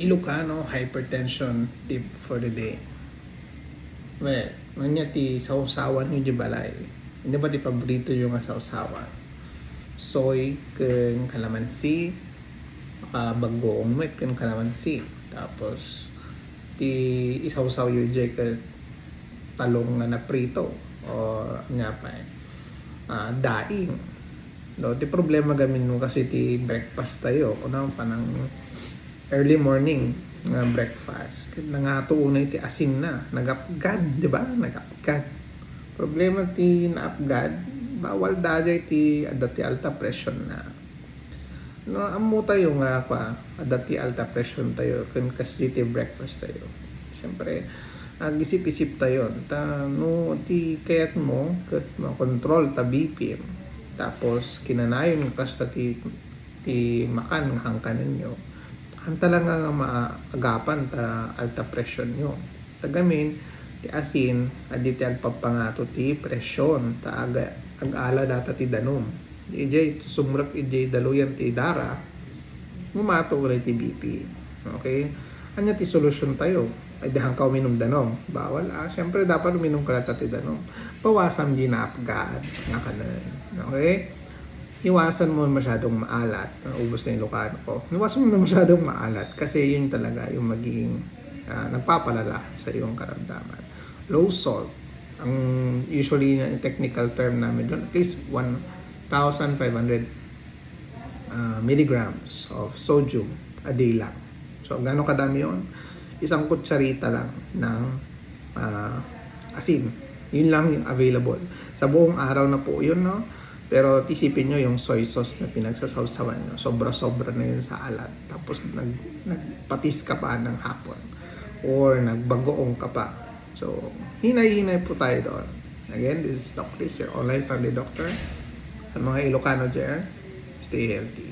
Ilocano hypertension tip for the day. Well, nanya ti sausawan yung di balay. Hindi ba ti paborito yung sausawan? Soy keng kalamansi, bagoong met keng kalamansi. Tapos ti isawsaw yung di ka talong na naprito or nga pa daing. No, ti problema gamin mo kasi ti breakfast tayo. Una pa ng early morning nga breakfast. Nangatuunay ti asin na. Nagapgad, di ba? Nagapgad. Problema ti naapgad, bawal dagay ti adati alta pressure na. No, amo tayo nga pa, adati alta pressure tayo kun kasi ti breakfast tayo. Siyempre, gisip-isip tayo. No, ti kayat mo, kat control ta BP. Tapos, kinanayon kasta ti makan nga hangkanan nyo. Ang talaga nga maagapan ta alta pressure nyo. Tagamin, ti asin, aditi agpapangato ti presyon, ta ag-ala data ti danom. Ijay, sumrap ijay daluyan ti dara, mumato ulit ti BP. Okay? Anya ti solusyon tayo? Ay dahang ka uminom danom. Bawal siyempre dapat uminom ka ti danom. Bawasan di na apgad nga kanan. Okay? Iwasan mo masyadong maalat. Ubus na yung Ilocano ko. Iwasan mo masyadong maalat kasi yun talaga yung magiging nagpapalala sa iyong karamdaman. Low salt. Ang usually technical term namin doon, at least 1,500 milligrams of sodium a day lang. So, gano'ng kadami yun? Isang kutsarita lang ng asin. Yun lang yung available. Sa buong araw na po yun, no? Pero tisipin nyo yung soy sauce na pinagsasawsawan nyo. Sobra-sobra na yun sa alat. Tapos nagpatis ka pa ng hapon. Or nagbagoong ka pa. So, hinay-hinay po tayo doon. Again, this is Doc Chris, your online family doctor. Sa mga Ilocano dyan, stay healthy.